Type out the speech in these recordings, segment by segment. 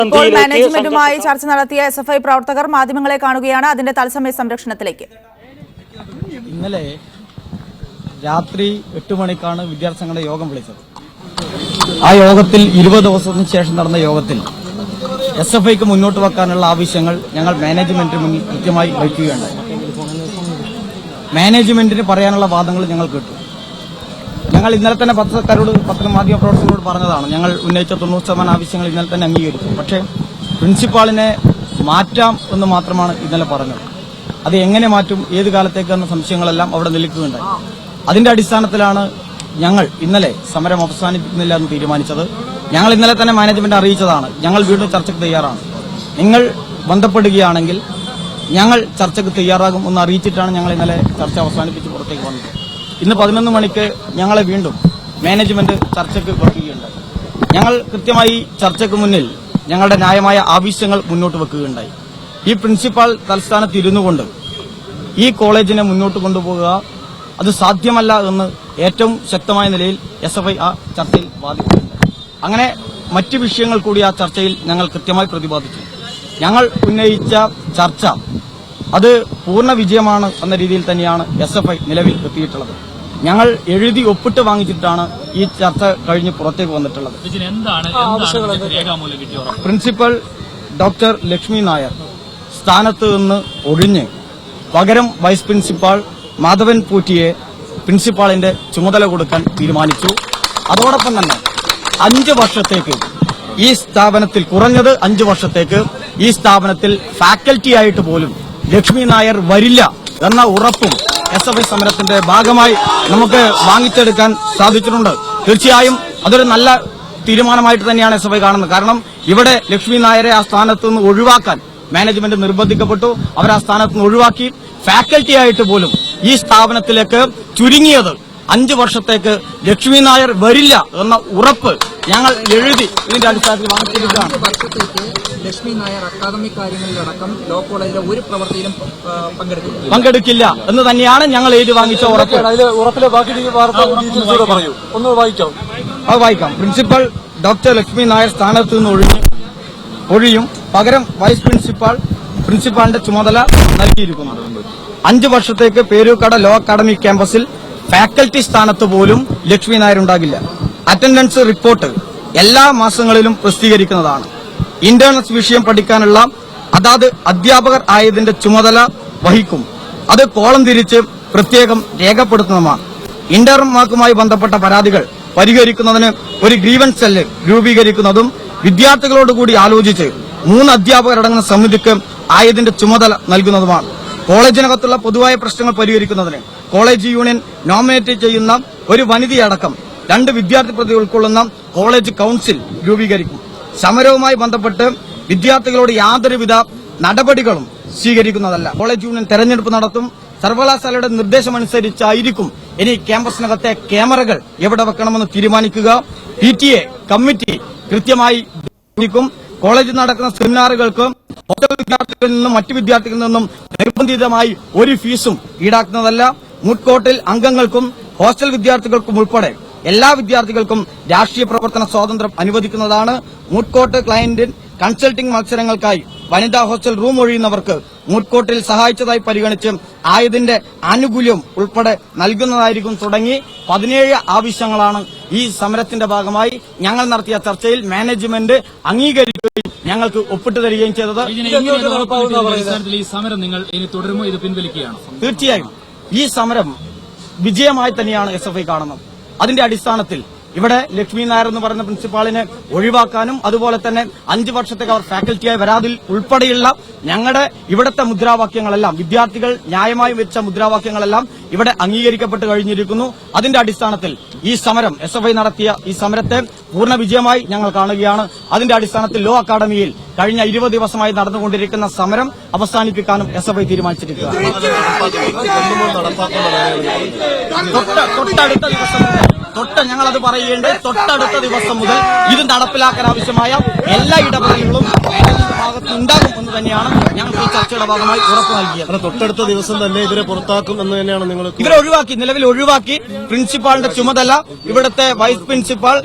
ഇപ്പോൾ മാനേജ്മെന്റുമായി ചർച്ച നടത്തിയ SFI പ്രവർത്തകർ മാധ്യമങ്ങളെ കാണുകയാണ്. അതിന്റെ തത്സമയ സംരക്ഷണത്തിലേക്ക്. ഇന്നലെ രാത്രി 8 മണിക്കാണ് വിദ്യാർത്ഥി സംഘടന യോഗം വിളിച്ചത്. ആ യോഗത്തിൽ 20 ദിവസത്തിന് ശേഷം നടന്ന യോഗത്തിൽ SFIക്ക് മുന്നോട്ട് വെക്കാനുള്ള ആവശ്യങ്ങൾ ഞങ്ങൾ മാനേജ്മെന്റിന് മുന്നിൽ കൃത്യമായി വയ്ക്കുകയുണ്ടായി. മാനേജ്മെന്റിന് പറയാനുള്ള വാദങ്ങൾ ഞങ്ങൾ കേട്ടു. ഞങ്ങൾ ഇന്നലെ തന്നെ മാധ്യമ പ്രവർത്തകരോട് പറഞ്ഞതാണ്, ഞങ്ങൾ ഉന്നയിച്ച 90% ആവശ്യങ്ങൾ ഇന്നലെ തന്നെ അംഗീകരിച്ചു. പക്ഷേ പ്രിൻസിപ്പാളിനെ മാറ്റാം എന്ന് മാത്രമാണ് ഇന്നലെ പറഞ്ഞത്. അത് എങ്ങനെ മാറ്റും, ഏത് കാലത്തേക്കെന്ന സംശയങ്ങളെല്ലാം അവിടെ നിൽക്കുകയുണ്ടായി. അതിന്റെ അടിസ്ഥാനത്തിലാണ് ഞങ്ങൾ ഇന്നലെ സമരം അവസാനിപ്പിക്കുന്നില്ല എന്ന് തീരുമാനിച്ചത്. ഞങ്ങൾ ഇന്നലെ തന്നെ മാനേജ്മെന്റ് അറിയിച്ചതാണ്, ഞങ്ങൾ വീണ്ടും ചർച്ചയ്ക്ക് തയ്യാറാണ്. നിങ്ങൾ ബന്ധപ്പെടുകയാണെങ്കിൽ ഞങ്ങൾ ചർച്ചയ്ക്ക് തയ്യാറാകും എന്ന് അറിയിച്ചിട്ടാണ് ഞങ്ങൾ ഇന്നലെ ചർച്ച അവസാനിപ്പിച്ച് പുറത്തേക്ക് വന്നത്. ഇന്ന് 11 മണിക്ക് ഞങ്ങളെ വീണ്ടും മാനേജ്മെന്റ് ചർച്ചയ്ക്ക് വെക്കുകയുണ്ടായി. ഞങ്ങൾ കൃത്യമായി ചർച്ചയ്ക്ക് മുന്നിൽ ഞങ്ങളുടെ ന്യായമായ ആവശ്യങ്ങൾ മുന്നോട്ട് വെക്കുകയുണ്ടായി. ഈ പ്രിൻസിപ്പാൾ തലസ്ഥാനത്ത് ഇരുന്നു കൊണ്ട് ഈ കോളേജിനെ മുന്നോട്ട് കൊണ്ടുപോകുക അത് സാധ്യമല്ല എന്ന് ഏറ്റവും ശക്തമായ നിലയിൽ SFI ആ ചർച്ചയിൽ വാദിക്കുകയുണ്ടായി. അങ്ങനെ മറ്റ് വിഷയങ്ങൾ കൂടി ആ ചർച്ചയിൽ ഞങ്ങൾ കൃത്യമായി പ്രതിപാദിച്ചു. ഞങ്ങൾ ഉന്നയിച്ച ചർച്ച അത് പൂർണ്ണ വിജയമാണ് എന്ന രീതിയിൽ തന്നെയാണ് SFI നിലവിൽ എത്തിയിട്ടുള്ളത്. ഞങ്ങൾ എഴുതി ഒപ്പിട്ട് വാങ്ങിച്ചിട്ടാണ് ഈ ചർച്ച കഴിഞ്ഞ് പുറത്തേക്ക് വന്നിട്ടുള്ളത്. പ്രിൻസിപ്പൽ ഡോക്ടർ ലക്ഷ്മി നായർ സ്ഥാനത്ത് നിന്ന് ഒഴിഞ്ഞ് പകരം വൈസ് പ്രിൻസിപ്പാൾ മാധവൻ പൂറ്റിയെ പ്രിൻസിപ്പാളിന്റെ ചുമതല കൊടുക്കാൻ തീരുമാനിച്ചു. അതോടൊപ്പം തന്നെ 5 വർഷത്തേക്ക് ഈ സ്ഥാപനത്തിൽ, കുറഞ്ഞത് 5 വർഷത്തേക്ക് ഈ സ്ഥാപനത്തിൽ ഫാക്കൽറ്റി ആയിട്ട് പോലും ലക്ഷ്മി നായർ വരില്ല എന്ന ഉറപ്പും SFI സമരത്തിന്റെ ഭാഗമായി നമുക്ക് വാങ്ങിച്ചെടുക്കാൻ സാധിച്ചിട്ടുണ്ട്. തീർച്ചയായും അതൊരു നല്ല തീരുമാനമായിട്ട് തന്നെയാണ് SFI കാണുന്നത്. കാരണം ഇവിടെ ലക്ഷ്മി നായരെ ആ സ്ഥാനത്ത് നിന്ന് ഒഴിവാക്കാൻ മാനേജ്മെന്റ് നിർബന്ധിക്കപ്പെട്ടു. അവർ ആ സ്ഥാനത്ത് നിന്ന് ഒഴിവാക്കി. ഫാക്കൽറ്റി ആയിട്ട് പോലും ഈ സ്ഥാപനത്തിലേക്ക് ചുരുങ്ങിയത് 5 വർഷത്തേക്ക് ലക്ഷ്മി നായർ വരില്ല എന്ന ഉറപ്പ് ഞങ്ങൾ എഴുതി ഇതിന്റെ അടിസ്ഥാനത്തിൽ വാങ്ങിച്ചിരിക്കുകയാണ്. ലക്ഷ്മി നായർ അക്കാദമിക് കാര്യങ്ങളിലടക്കം ലോ കോളേജിലെ ഒരു പ്രവൃത്തിയിലും പങ്കെടുക്കില്ല എന്ന് തന്നെയാണ് ഞങ്ങൾ എഴുതി വാങ്ങിച്ച ഉറപ്പ്. അത് വായിക്കാം. പ്രിൻസിപ്പൽ ഡോക്ടർ ലക്ഷ്മി നായർ സ്ഥാനത്ത് നിന്ന് ഒഴിയും. പകരം വൈസ് പ്രിൻസിപ്പാളിന്റെ ചുമതല നൽകിയിരിക്കുന്നു. 5 വർഷത്തേക്ക് പേരൂർക്കട ലോ അക്കാദമിക് ക്യാമ്പസിൽ ഫാക്കൽറ്റി സ്ഥാനത്ത് പോലും ലക്ഷ്മി നായർ ഉണ്ടാകില്ല. അറ്റൻഡൻസ് റിപ്പോർട്ട് എല്ലാ മാസങ്ങളിലും പ്രസിദ്ധീകരിക്കുന്നതാണ്. ഇന്റേണൽസ് വിഷയം പഠിക്കാനുള്ള അതാത് അധ്യാപകർ ആയതിന്റെ ചുമതല വഹിക്കും. അത് കോളം തിരിച്ച് പ്രത്യേകം രേഖപ്പെടുത്തുന്നതാണ്. ഇന്റർമാർക്കുമായി ബന്ധപ്പെട്ട പരാതികൾ പരിഹരിക്കുന്നതിന് ഒരു ഗ്രീവൻസ് സെല്ല് രൂപീകരിക്കുന്നതും വിദ്യാർത്ഥികളോടുകൂടി ആലോചിച്ച് 3 അധ്യാപകരടങ്ങുന്ന സമിതിക്ക് ആയതിന്റെ ചുമതല നൽകുന്നതുമാണ്. കോളേജിനകത്തുള്ള പൊതുവായ പ്രശ്നങ്ങൾ പരിഹരിക്കുന്നതിന് കോളേജ് യൂണിയൻ നോമിനേറ്റ് ചെയ്യുന്ന ഒരു വനിതയടക്കം 2 വിദ്യാർത്ഥി പ്രതി ഉൾക്കൊള്ളുന്ന കോളേജ് കൌൺസിൽ രൂപീകരിക്കും. സമരവുമായി ബന്ധപ്പെട്ട് വിദ്യാർത്ഥികളോട് യാതൊരുവിധ നടപടികളും സ്വീകരിക്കുന്നതല്ല. കോളേജ് യൂണിയൻ തെരഞ്ഞെടുപ്പ് നടത്തും. സർവകലാശാലയുടെ നിർദ്ദേശമനുസരിച്ചായിരിക്കും ഇനി ക്യാമ്പസിനകത്തെ ക്യാമറകൾ എവിടെ വെക്കണമെന്ന് തീരുമാനിക്കുക. PTA കമ്മിറ്റി കൃത്യമായി കോളേജിൽ നടക്കുന്ന സെമിനാറുകൾക്ക് ഹോസ്റ്റൽ വിദ്യാർത്ഥികളിൽ നിന്നും മറ്റു വിദ്യാർത്ഥികളിൽ നിന്നും നിർബന്ധിതമായി ഒരു ഫീസും ഈടാക്കുന്നതല്ല. മൂട്ട് കോർട്ടിൽ അംഗങ്ങൾക്കും ഹോസ്റ്റൽ വിദ്യാർത്ഥികൾക്കും ഉൾപ്പെടെ എല്ലാ വിദ്യാർത്ഥികൾക്കും രാഷ്ട്രീയ പ്രവർത്തന സ്വാതന്ത്ര്യം അനുവദിക്കുന്നതാണ്. മൂട്ട് കോർട്ട് ക്ലയന്റ് കൺസൾട്ടിംഗ് മത്സരങ്ങൾക്കായി വനിതാ ഹോസ്റ്റൽ റൂം ഒഴിയുന്നവർക്ക് മൂട്ട് കോർട്ടിൽ സഹായിച്ചതായി പരിഗണിച്ച് ആയതിന്റെ ആനുകൂല്യം ഉൾപ്പെടെ നൽകുന്നതായിരിക്കും. തുടങ്ങി 17 ആവശ്യങ്ങളാണ് ഈ സമരത്തിന്റെ ഭാഗമായി ഞങ്ങൾ നടത്തിയ ചർച്ചയിൽ മാനേജ്മെന്റ് അംഗീകരിക്കുകയും ഞങ്ങൾക്ക് ഒപ്പിട്ട് തരികയും ചെയ്തത്. ഈ സമരം നിങ്ങൾ ഇനി തുടരുമോ, ഇത് പിൻവലിക്കുകയാണോ? തീർച്ചയായും ഈ സമരം വിജയമായി തന്നെയാണ് SFI കാണുന്നത്. അതിന്റെ അടിസ്ഥാനത്തിൽ ഇവിടെ ലക്ഷ്മി നായർ എന്ന് പറയുന്ന പ്രിൻസിപ്പാളിനെ ഒഴിവാക്കാനും അതുപോലെ തന്നെ 5 വർഷത്തേക്ക് അവർ ഫാക്കൽറ്റിയായി വരാതിൽ ഉൾപ്പെടെയുള്ള ഞങ്ങളുടെ ഇവിടുത്തെ മുദ്രാവാക്യങ്ങളെല്ലാം, വിദ്യാർത്ഥികൾ ന്യായമായി വെച്ച മുദ്രാവാക്യങ്ങളെല്ലാം ഇവിടെ അംഗീകരിക്കപ്പെട്ട് കഴിഞ്ഞിരിക്കുന്നു. അതിന്റെ അടിസ്ഥാനത്തിൽ ഈ സമരം, SFI നടത്തിയ ഈ സമരത്തെ പൂർണ്ണ വിജയമായി ഞങ്ങൾ കാണുകയാണ്. അതിന്റെ അടിസ്ഥാനത്തിൽ ലോ അക്കാദമിയിൽ കഴിഞ്ഞ 20 ദിവസമായി നടന്നുകൊണ്ടിരിക്കുന്ന സമരം അവസാനിപ്പിക്കാനും SFI തീരുമാനിച്ചിരിക്കുകയാണ്. ഞങ്ങളത് പറയുകയുണ്ട്. തൊട്ടടുത്ത ദിവസം മുതൽ ഇത് നടപ്പിലാക്കാൻ ആവശ്യമായ എല്ലാ ഇടപെടലുകളും ഭാഗത്തുനിന്നുണ്ടാകും എന്ന് തന്നെയാണ് ഞങ്ങൾക്ക് ഈ ചർച്ചയുടെ ഭാഗമായി ഉറപ്പ് നൽകിയത്. തൊട്ടടുത്ത ദിവസം തന്നെ ഇവരെ പുറത്താക്കും എന്ന് തന്നെയാണ് നിങ്ങൾ ഇവരെ ഒഴിവാക്കി, നിലവിൽ ഒഴിവാക്കി. പ്രിൻസിപ്പാളിന്റെ ചുമതല ഇവിടുത്തെ വൈസ് പ്രിൻസിപ്പാൾ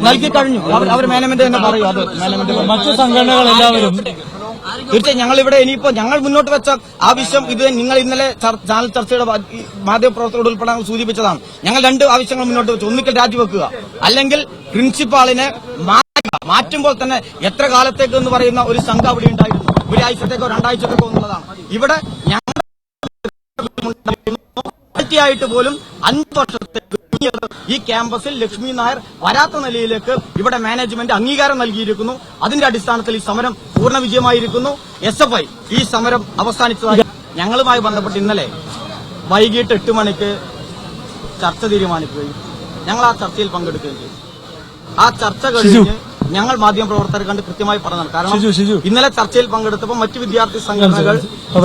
നൽകി കഴിഞ്ഞു. അവർ മാനേജ്മെന്റ് തന്നെ പറയും. അത് മാനേജ്മെന്റ് മറ്റു സംഘടനകൾ എല്ലാവരും തീർച്ചയായും ഞങ്ങൾ ഇവിടെ ഇനിയിപ്പോ ഞങ്ങൾ മുന്നോട്ട് വെച്ച ആവശ്യം ഇത് നിങ്ങൾ ഇന്നലെ ചാനൽ ചർച്ചയുടെ മാധ്യമപ്രവർത്തകരോട് ഉൾപ്പെടെ സൂചിപ്പിച്ചതാണ്. ഞങ്ങൾ 2 ആവശ്യങ്ങൾ മുന്നോട്ട് വെച്ചു. ഒന്നിക്കൽ രാജിവെക്കുക, അല്ലെങ്കിൽ പ്രിൻസിപ്പാളിനെ മാറ്റുമ്പോൾ തന്നെ എത്ര കാലത്തേക്ക് എന്ന് പറയുന്ന ഒരു സംഘം അവിടെ ഉണ്ടായിരുന്നു. ഒരാഴ്ചത്തേക്കോ 2 ആഴ്ചത്തേക്കോ എന്നുള്ളതാണ്. ഇവിടെ ഞങ്ങൾ ആയിട്ട് പോലും 5 വർഷത്തേക്ക് ഈ ക്യാമ്പസിൽ ലക്ഷ്മി നായർ വരാത്ത നിലയിലേക്ക് ഇവിടെ മാനേജ്മെന്റ് അംഗീകാരം നൽകിയിരിക്കുന്നു. അതിന്റെ അടിസ്ഥാനത്തിൽ ഈ സമരം പൂർണ്ണ വിജയമായിരിക്കുന്നു. SFI ഈ സമരം അവസാനിച്ചതായി ഞങ്ങളുമായി ബന്ധപ്പെട്ട് ഇന്നലെ വൈകിട്ട് 8 മണിക്ക് ചർച്ച തീരുമാനിക്കുകയും ഞങ്ങൾ ആ ചർച്ചയിൽ പങ്കെടുക്കുകയും ചെയ്തു. ആ ചർച്ച കഴിഞ്ഞ് ഞങ്ങൾ മാധ്യമപ്രവർത്തകരെ കണ്ട് കൃത്യമായി പറഞ്ഞതാണ്. കാരണം ഇന്നലെ ചർച്ചയിൽ പങ്കെടുത്തപ്പോൾ മറ്റു വിദ്യാർത്ഥി സംഘടനകൾ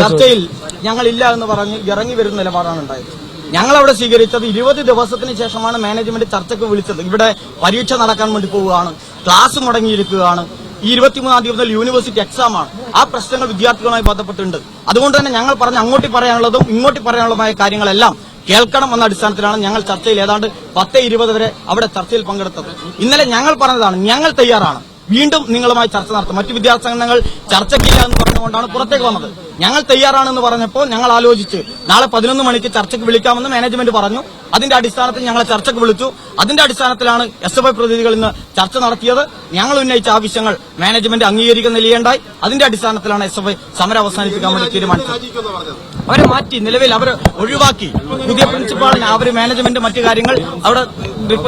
ചർച്ചയിൽ ഞങ്ങളില്ല എന്ന് പറഞ്ഞ് ഇറങ്ങി വരുന്ന നിലപാടാണ് ഉണ്ടായത്. ഞങ്ങൾ അവിടെ സ്വീകരിച്ചത് 20 ദിവസത്തിന് ശേഷമാണ് മാനേജ്മെന്റ് ചർച്ചയ്ക്ക് വിളിച്ചത്. ഇവിടെ പരീക്ഷ നടക്കാൻ വേണ്ടി പോവുകയാണ്, ക്ലാസ് മുടങ്ങിയിരിക്കുകയാണ്. ഈ 23-ാം തീയതി മുതൽ യൂണിവേഴ്സിറ്റി എക്സാമാണ്. ആ പ്രശ്നങ്ങൾ വിദ്യാർത്ഥികളുമായി ബന്ധപ്പെട്ടുണ്ട്. അതുകൊണ്ട് തന്നെ ഞങ്ങൾ പറഞ്ഞ അങ്ങോട്ട് പറയാനുള്ളതും ഇങ്ങോട്ട് പറയാനുള്ളതുമായ കാര്യങ്ങളെല്ലാം കേൾക്കണം എന്ന അടിസ്ഥാനത്തിലാണ് ഞങ്ങൾ ചർച്ചയിൽ ഏതാണ്ട് 10:20 വരെ അവിടെ ചർച്ചയിൽ പങ്കെടുത്തത്. ഇന്നലെ ഞങ്ങൾ പറഞ്ഞതാണ്, ഞങ്ങൾ തയ്യാറാണ് വീണ്ടും നിങ്ങളുമായി ചർച്ച നടത്തും. മറ്റു വിദ്യാർത്ഥി സംഘടനകൾ ചർച്ചയ്ക്കില്ല എന്ന് പറഞ്ഞുകൊണ്ടാണ് പുറത്തേക്ക് വന്നത്. ഞങ്ങൾ തയ്യാറാണെന്ന് പറഞ്ഞപ്പോൾ ഞങ്ങൾ ആലോചിച്ച് നാളെ 11 മണിക്ക് ചർച്ചയ്ക്ക് വിളിക്കാമെന്ന് മാനേജ്മെന്റ് പറഞ്ഞു. അതിന്റെ അടിസ്ഥാനത്തിൽ ഞങ്ങളെ ചർച്ചയ്ക്ക് വിളിച്ചു. അതിന്റെ അടിസ്ഥാനത്തിലാണ് SFI പ്രതിനിധികൾ ഇന്ന് ചർച്ച നടത്തിയത്. ഞങ്ങൾ ഉന്നയിച്ച ആവശ്യങ്ങൾ മാനേജ്മെന്റ് അംഗീകരിക്കുന്ന നിലയുണ്ടായി. അതിന്റെ അടിസ്ഥാനത്തിലാണ് SFI സമരം അവസാനിപ്പിക്കാൻ വേണ്ടി തീരുമാനിച്ചത്. അവരെ മാറ്റി, നിലവിൽ അവർ ഒഴിവാക്കി. പുതിയ പ്രിൻസിപ്പാളിന് അവർ മാനേജ്മെന്റ് മറ്റു കാര്യങ്ങൾ അവിടെ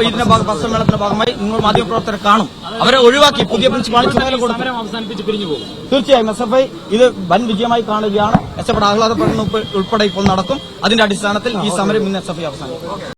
ഇതിന്റെ സമ്മേളനത്തിന്റെ ഭാഗമായി നിങ്ങൾ മാധ്യമപ്രവർത്തകരെ കാണും. അവരെ ഒഴിവാക്കി, പുതിയ പ്രിൻസിപ്പാളിന് ചുമതല കൊടുത്തു. അവസാനിപ്പിച്ച് പിരിഞ്ഞു പോകും. തീർച്ചയായും SFI ഇത് വൻ വിജയമായി കാണുകയാണ്. SFI ആഹ്ലാദ പ്രകടനം ഉൾപ്പെടെ ഇപ്പോൾ നടക്കും. അതിന്റെ അടിസ്ഥാനത്തിൽ ഈ സമരം ഇന്ന് SFI അവസാനിക്കും.